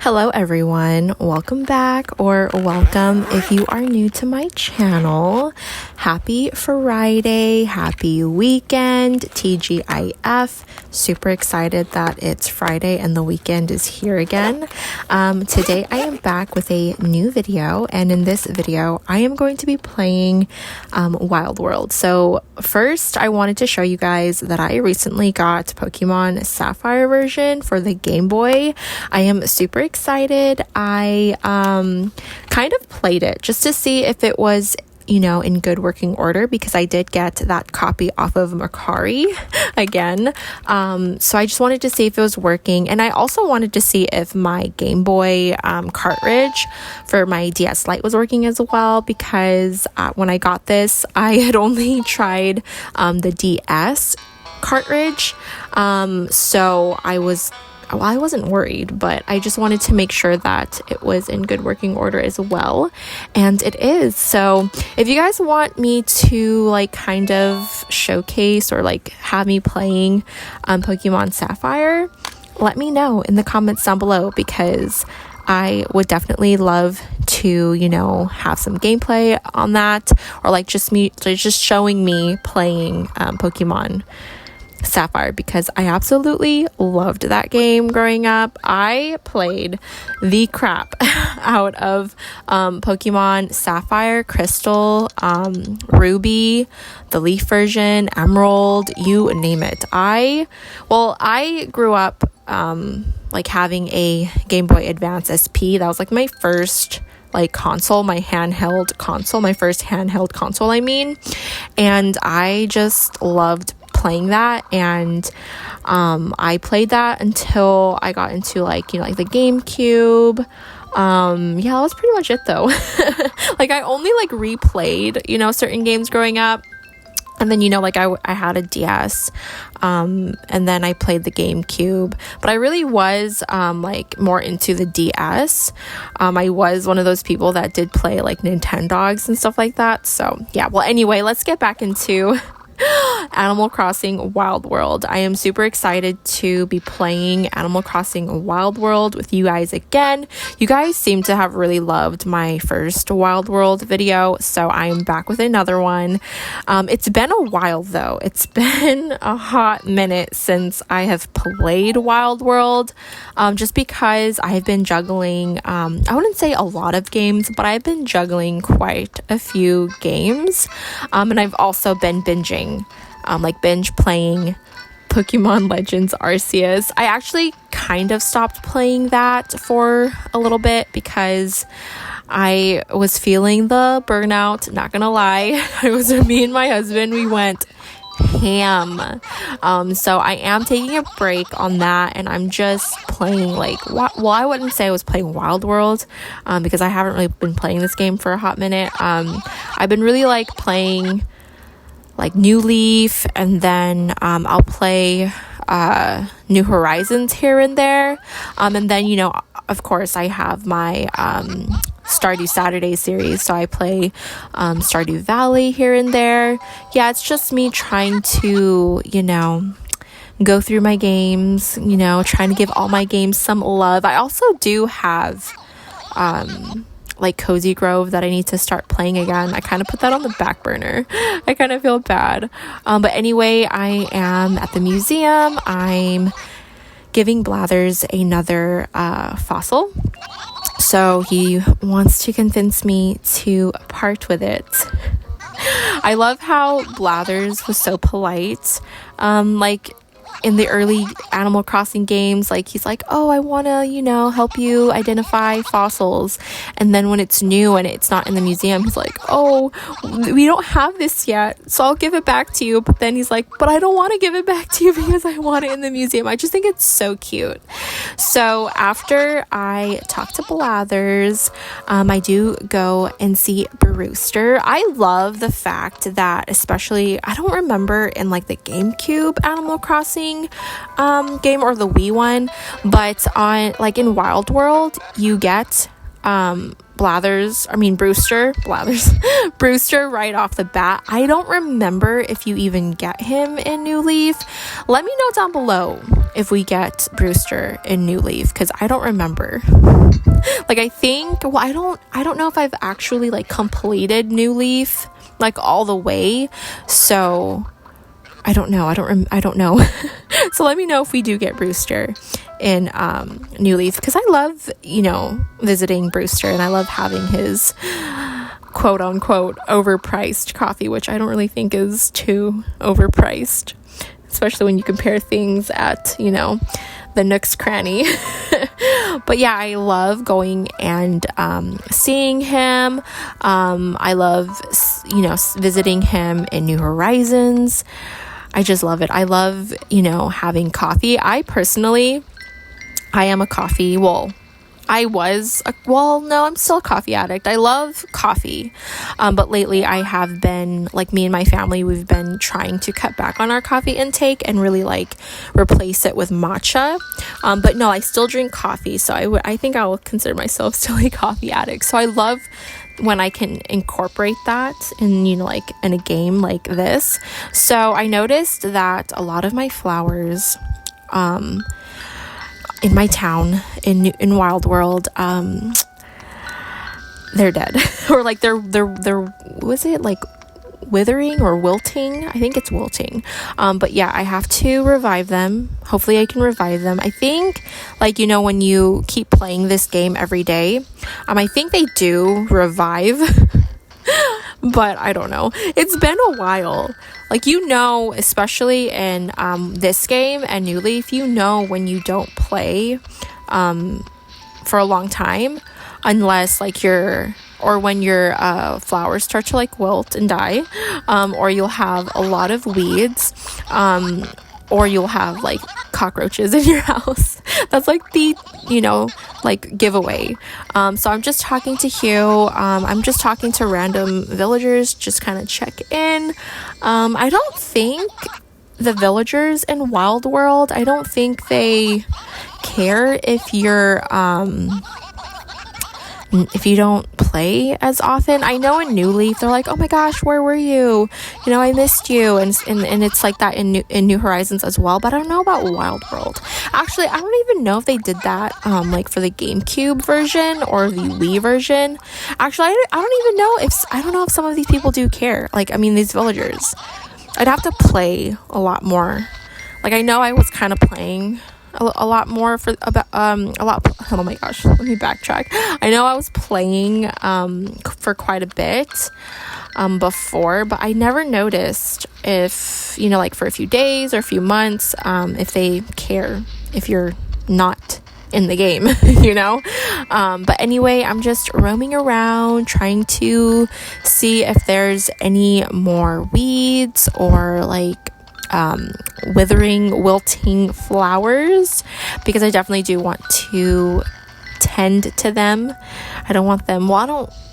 Hello everyone, welcome back or welcome if you are new to my channel. Happy Friday, happy weekend, TGIF. Super excited that it's Friday and the weekend is here again. Today I am back with a new video, and in this video I am going to be playing Wild World. So first I wanted to show you guys that I recently got Pokemon Sapphire version for the Game Boy. I am super excited. I kind of played it just to see if it was in good working order, because I did get that copy off of Mercari again. So I just wanted to see if it was working, and I also wanted to see if my Game Boy cartridge for my DS Lite was working as well, because when I got this I had only tried the DS cartridge, so I wasn't worried, but I just wanted to make sure that it was in good working order as well, and it is. So if you guys want me to kind of showcase or have me playing Pokemon Sapphire, let me know in the comments down below, because I would definitely love to have some gameplay on that, or just showing me playing Pokemon Sapphire, because I absolutely loved that game growing up. I played the crap out of Pokemon Sapphire, Crystal, Ruby, the Leaf version, Emerald, you name it. I grew up having a Game Boy Advance SP. That was my first console, my first handheld console, and I just loved playing that, and I played that until I got into the GameCube. That was pretty much it though. I only replayed certain games growing up, and then I had a DS, and then I played the GameCube, but I really was more into the DS. I was one of those people that did play Nintendogs and stuff like that. So yeah, well, anyway, let's get back into Animal Crossing Wild World. I am super excited to be playing Animal Crossing Wild World with you guys again. You guys seem to have really loved my first Wild World video, so I am back with another one. It's been a while though. It's been a hot minute since I have played Wild World, just because I have been juggling, I wouldn't say a lot of games, but I've been juggling quite a few games, and I've also been binging, binge playing Pokemon Legends Arceus. I actually kind of stopped playing that for a little bit because I was feeling the burnout, not gonna lie. It was me and my husband, we went ham. So I am taking a break on that, and I'm just playing I wouldn't say I was playing Wild World, because I haven't really been playing this game for a hot minute. I've been really playing New Leaf, and then I'll play New Horizons here and there, and then of course I have my Stardew Saturday series, so I play Stardew Valley here and there. Yeah, it's just me trying to go through my games, trying to give all my games some love. I also do have Cozy Grove that I need to start playing again. I kind of put that on the back burner. I kind of feel bad. But anyway, I am at the museum. I'm giving Blathers another fossil. So he wants to convince me to part with it. I love how Blathers was so polite. In the early Animal Crossing games, he's oh, I want to, help you identify fossils. And then when it's new and it's not in the museum, he's oh, we don't have this yet, so I'll give it back to you. But then he's but I don't want to give it back to you because I want it in the museum. I just think it's so cute. So after I talk to Blathers, I do go and see Brewster. I love the fact that, especially, I don't remember in the GameCube Animal Crossing game or the Wii one, but on in Wild World you get Brewster right off the bat. I don't remember if you even get him in New Leaf. Let me know down below if we get Brewster in New Leaf, because I don't remember. Like, I think, well, I don't know if I've actually like completed New Leaf like all the way, so I don't know. I don't know. So let me know if we do get Brewster in New Leaf, because I love, visiting Brewster, and I love having his quote unquote overpriced coffee, which I don't really think is too overpriced, especially when you compare things at, the Nook's Cranny. But yeah, I love going and seeing him. I love, visiting him in New Horizons. I just love it. I love, having coffee. I am a coffee, I'm still a coffee addict. I love coffee. But lately I have been, like, me and my family, we've been trying to cut back on our coffee intake and really like replace it with matcha. But no, I still drink coffee. So I think I will consider myself still a coffee addict. So I love when I can incorporate that in, like in a game like this. So I noticed that a lot of my flowers, in my town in Wild World, they're dead. Or like they're was it like withering or wilting? I think it's wilting. But yeah, I have to revive them. Hopefully I can revive them. I think, like, when you keep playing this game every day, I think they do revive. But I don't know. It's been a while. Like, especially in this game and New Leaf, when you don't play for a long time, unless like when your flowers start to like wilt and die, or you'll have a lot of weeds, or you'll have like cockroaches in your house. That's like the, like giveaway. So I'm just talking to Hugh. I'm just talking to random villagers, just kind of check in. I don't think the villagers in Wild World, I don't think they care if you don't play as often. I know in New Leaf they're like, oh my gosh, where were you? I missed you, and it's like that in New Horizons as well. But I don't know about Wild World. Actually, I don't even know if they did that like for the GameCube version or the Wii version. Actually, I don't know if some of these people do care. Like, these villagers. I'd have to play a lot more. Like, I know I was kind of playing a lot more oh my gosh, let me backtrack. I know I was playing for quite a bit before, but I never noticed if, like for a few days or a few months, if they care if you're not in the game. But anyway, I'm just roaming around trying to see if there's any more weeds or like wilting flowers, because I definitely do want to tend to them. I don't want them,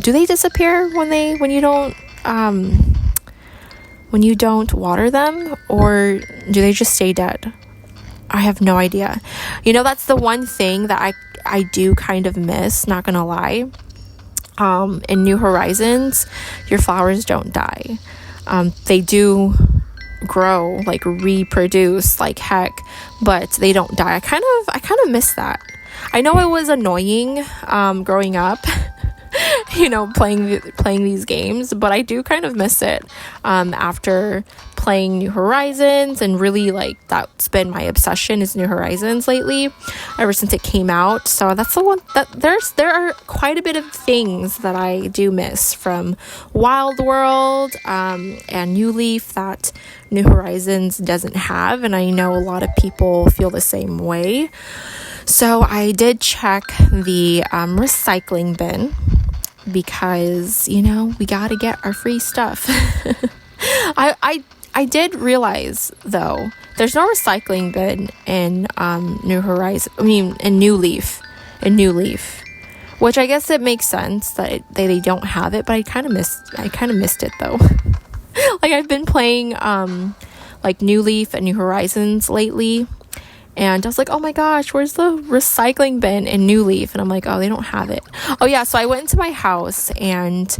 do they disappear when you don't water them, or do they just stay dead? I have no idea. That's the one thing that I do kind of miss, not gonna lie. In New Horizons, your flowers don't die. They do grow, like reproduce like heck, but they don't die. I kind of miss that. I know it was annoying growing up playing these games, but I do kind of miss it after playing New Horizons, and really like that's been my obsession is New Horizons lately, ever since it came out. So that's the one that there are quite a bit of things that I do miss from Wild World and New Leaf that New Horizons doesn't have, and I know a lot of people feel the same way. So I did check the recycling bin, because we gotta get our free stuff. I did realize though there's no recycling bin in in New Leaf, which I guess it makes sense that they don't have it, but I kind of missed it though. Like, I've been playing like New Leaf and New Horizons lately, And I was like, oh my gosh, where's the recycling bin in New Leaf? And I'm like, oh, they don't have it. Oh yeah, so I went into my house and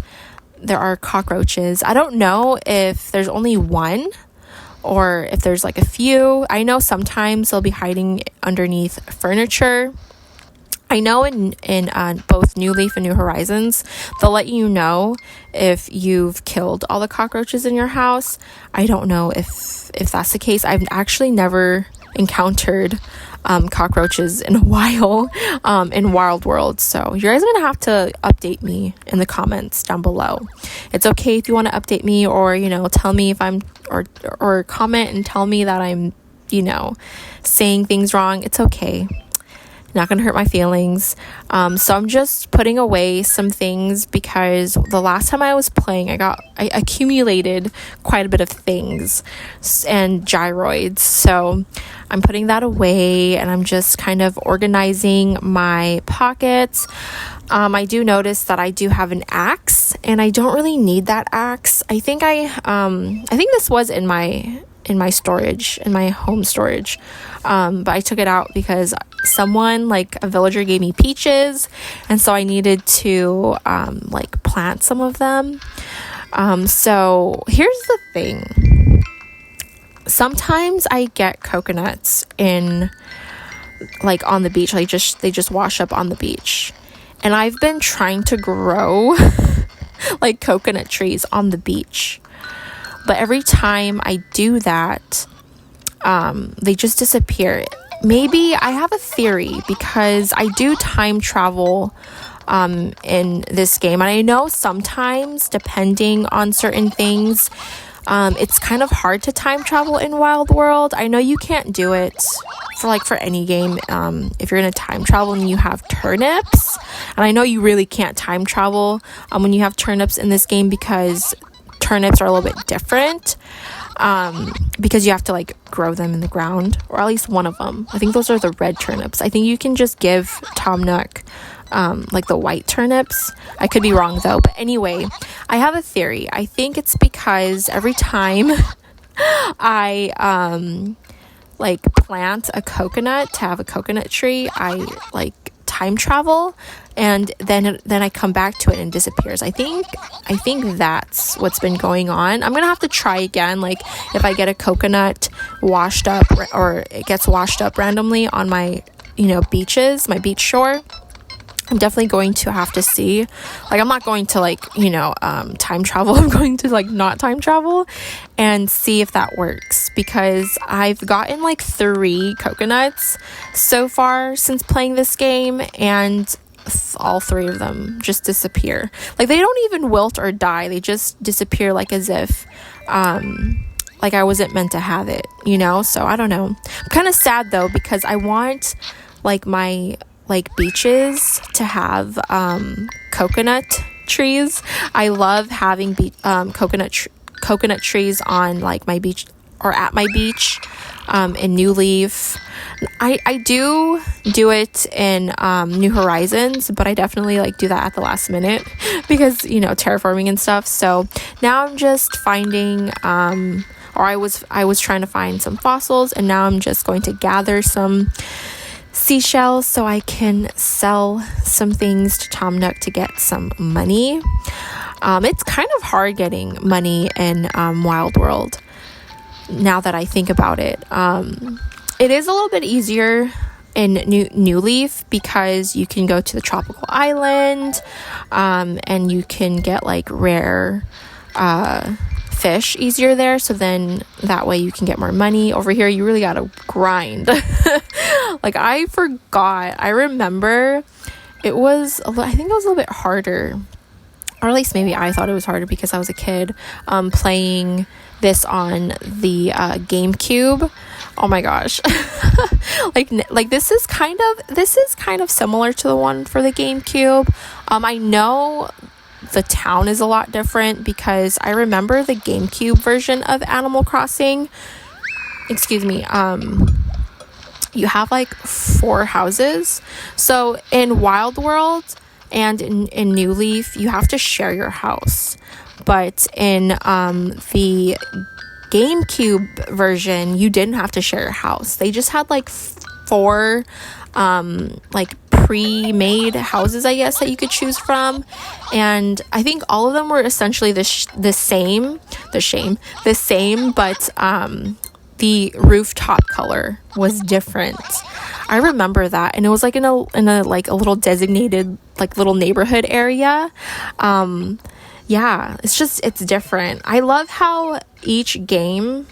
there are cockroaches. I don't know if there's only one or if there's like a few. I know sometimes they'll be hiding underneath furniture. I know in both New Leaf and New Horizons, they'll let you know if you've killed all the cockroaches in your house. I don't know if that's the case. I've actually never encountered cockroaches in a while in Wild World. So you guys are going to have to update me in the comments down below. It's okay if you want to update me or, you know, tell me if I'm or comment and tell me that I'm, you know, saying things wrong. It's okay. Not gonna hurt my feelings. So I'm just putting away some things because the last time I was playing I accumulated quite a bit of things and gyroids, so I'm putting that away and I'm just kind of organizing my pockets. I do notice that I do have an axe and I don't really need that axe. I think this was in my storage, in my home storage, but I took it out because someone, like a villager, gave me peaches, and so I needed to like plant some of them. So here's the thing, sometimes I get coconuts in like on the beach, like they just wash up on the beach, and I've been trying to grow like coconut trees on the beach. But every time I do that, they just disappear. Maybe I have a theory because I do time travel in this game. And I know sometimes, depending on certain things, it's kind of hard to time travel in Wild World. I know you can't do it for any game if you're going to time travel and you have turnips. And I know you really can't time travel when you have turnips in this game because turnips are a little bit different because you have to like grow them in the ground, or at least one of them. I think those are the red turnips. I think you can just give Tom Nook like the white turnips. I could be wrong though, but anyway, I have a theory. I think it's because every time I like plant a coconut to have a coconut tree, I like time travel and then I come back to it and it disappears. I think that's what's been going on. I'm gonna have to try again, like if I get a coconut washed up or it gets washed up randomly on my, you know, beaches, my beach shore, I'm definitely going to have to see. Like, I'm not going to like, you know, time travel. I'm going to like not time travel and see if that works, because I've gotten like 3 coconuts so far since playing this game, and all 3 of them just disappear. Like, they don't even wilt or die. They just disappear, like as if like I wasn't meant to have it, you know? So I don't know. I'm kind of sad though, because I want like my like beaches to have coconut trees. I love having coconut trees on like my beach or at my beach in New Leaf. I do it in New Horizons, but I definitely like do that at the last minute because, you know, terraforming and stuff. So now I'm just finding or I was trying to find some fossils, and now I'm just going to gather some seashells so I can sell some things to Tom Nook to get some money. It's kind of hard getting money in Wild World now that I think about it. It is a little bit easier in New Leaf because you can go to the tropical island and you can get like rare fish easier there, so then that way you can get more money. Over here you really gotta grind. Like, I forgot, I remember I think it was a little bit harder, or at least maybe I thought it was harder because I was a kid playing this on the GameCube. Oh my gosh. like this is kind of similar to the one for the GameCube. I know the town is a lot different because I remember the GameCube version of Animal Crossing, you have like 4 houses. So in Wild World and in New Leaf, you have to share your house. But in the GameCube version, you didn't have to share your house. They just had like 4 like pre-made houses, I guess, that you could choose from, and I think all of them were essentially the same, but the rooftop color was different. I remember that, and it was like in a like a little designated like little neighborhood area. Yeah, it's different. I love how each game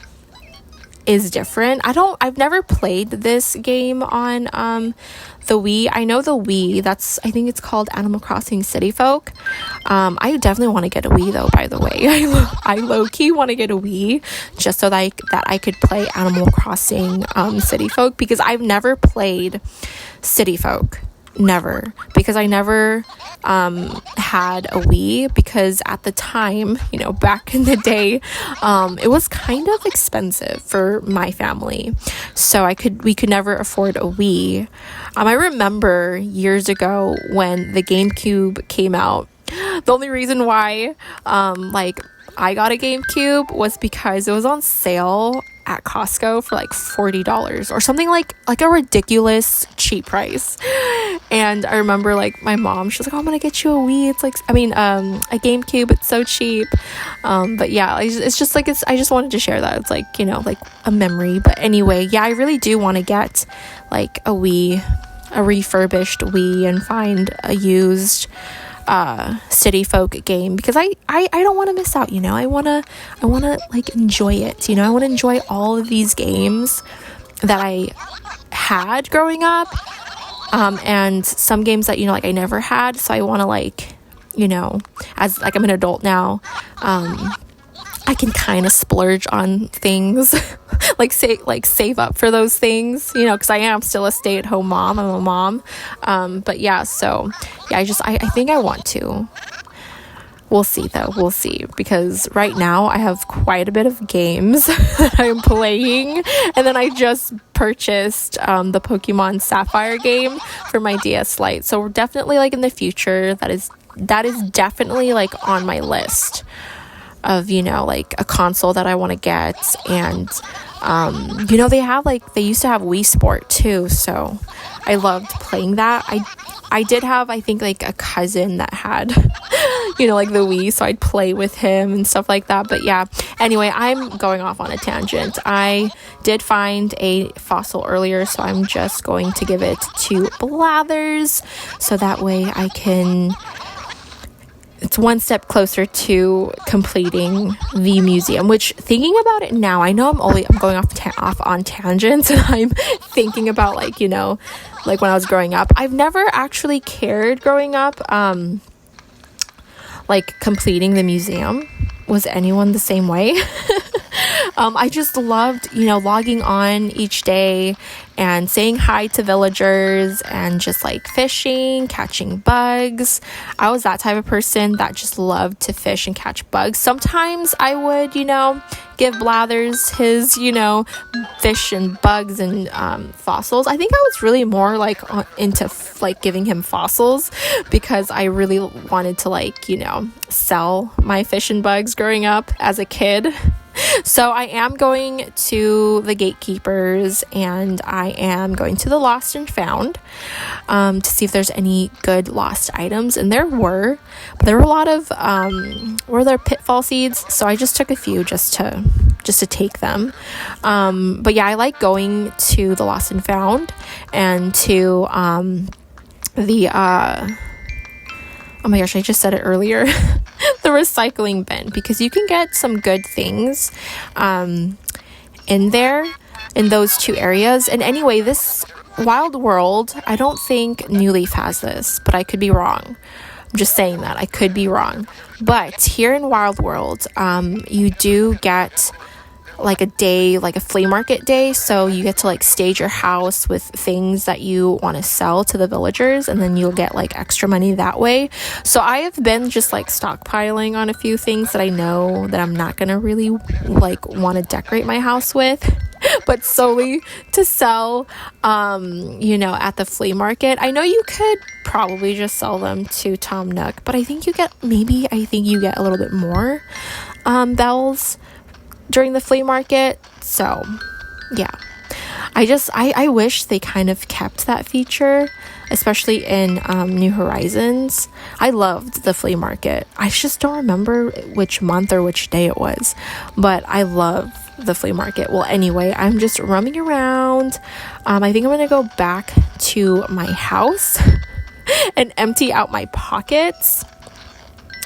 is different. I've never played this game on the Wii. I know the Wii, I think it's called Animal Crossing City Folk. I definitely want to get a Wii though, by the way. I low-key want to get a Wii just so that I could play Animal Crossing City Folk, because I've never played City Folk. Never, because I never had a Wii, because at the time, you know, back in the day, it was kind of expensive for my family, so we could never afford a Wii. I remember years ago when the GameCube came out, the only reason why like I got a GameCube was because it was on sale at Costco for like $40 or something, like a ridiculous cheap price. And I remember like my mom, she was like, oh, I'm gonna get you a Wii, it's like, a GameCube, it's so cheap. But yeah, it's just like, I just wanted to share that. It's like, you know, like a memory. But anyway, yeah, I really do want to get like a Wii, a refurbished Wii, and find a used City Folk game, because I don't want to miss out, you know. I want to like enjoy it, you know. I want to enjoy all of these games that I had growing up, and some games that, you know, like I never had. So I want to, like, you know, as like I'm an adult now, I can kind of splurge on things, like save up for those things, you know, because I am still a stay-at-home mom. I'm a mom. But yeah, so yeah, I think I want to. We'll see though. We'll see, because right now I have quite a bit of games that I'm playing, and then I just purchased the Pokemon Sapphire game for my DS Lite. So we're definitely, like, in the future, that is definitely like on my list of, you know, like a console that I want to get. And you know, they used to have Wii Sport too, so I loved playing that. I did have, I think, like a cousin that had you know, like the Wii, so I'd play with him and stuff like that. But yeah, anyway, I'm going off on a tangent. I did find a fossil earlier, so I'm just going to give it to Blathers, so that way I can, it's one step closer to completing the museum. Which, thinking about it now, I know I'm going off on tangents, and I'm thinking about, like, you know, like when I was growing up, I've never actually cared growing up like completing the museum. Was anyone the same way? I just loved, you know, logging on each day and saying hi to villagers and just like fishing, catching bugs. I was that type of person that just loved to fish and catch bugs. Sometimes I would, you know, give Blathers his, you know, fish and bugs and fossils. I think I was really more like into like giving him fossils, because I really wanted to, like, you know, sell my fish and bugs growing up as a kid. So I am going to the gatekeepers, and I am going to the lost and found to see if there's any good lost items. And there were a lot of were there pitfall seeds, so I just took a few just to take them. But yeah, I like going to the lost and found and to the oh my gosh, I just said it earlier, the recycling bin, because you can get some good things in there, in those two areas. And anyway, this Wild World, I don't think New Leaf has this, but I could be wrong. I'm just saying that, I could be wrong. But here in Wild World, you do get like a day, like a flea market day, so you get to like stage your house with things that you want to sell to the villagers, and then you'll get like extra money that way. So I have been just like stockpiling on a few things that I know that I'm not gonna really like want to decorate my house with, but solely to sell you know, at the flea market. I know you could probably just sell them to Tom Nook, but I think you get a little bit more bells during the flea market. So yeah, I wish they kind of kept that feature, especially in New Horizons. I loved the flea market. I just don't remember which month or which day it was, but I love the flea market. Well, anyway, I'm just roaming around. I think I'm gonna go back to my house and empty out my pockets.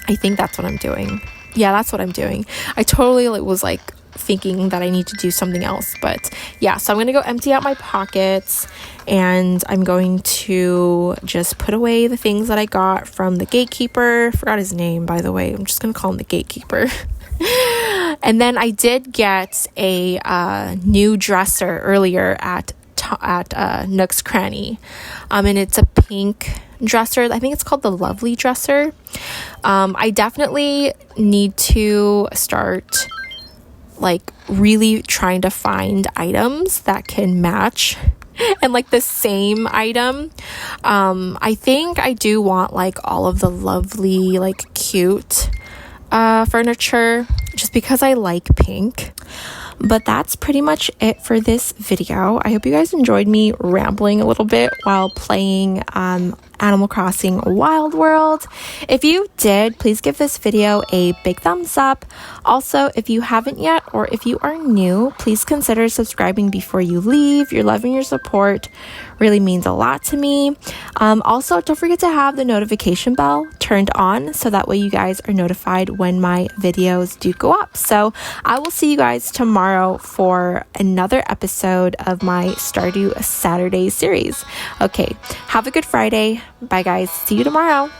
I think that's what I'm doing. Yeah, that's what I'm doing. I totally was like thinking that I need to do something else, but yeah, so I'm gonna go empty out my pockets, and I'm going to just put away the things that I got from the gatekeeper. Forgot his name, by the way. I'm just gonna call him the gatekeeper. And then I did get a new dresser earlier at Nook's Cranny, and it's a pink dresser. I think it's called the Lovely Dresser. I definitely need to start like really trying to find items that can match and like the same item. I think I do want like all of the lovely, like cute furniture, just because I like pink. But that's pretty much it for this video. I hope you guys enjoyed me rambling a little bit while playing Animal Crossing Wild World. If you did, please give this video a big thumbs up. Also, if you haven't yet, or if you are new, please consider subscribing before you leave. Your love and your support really means a lot to me. Also, don't forget to have the notification bell turned on so that way you guys are notified when my videos do go up. So I will see you guys tomorrow for another episode of my Stardew Saturday series. Okay, have a good Friday. Bye guys. See you tomorrow.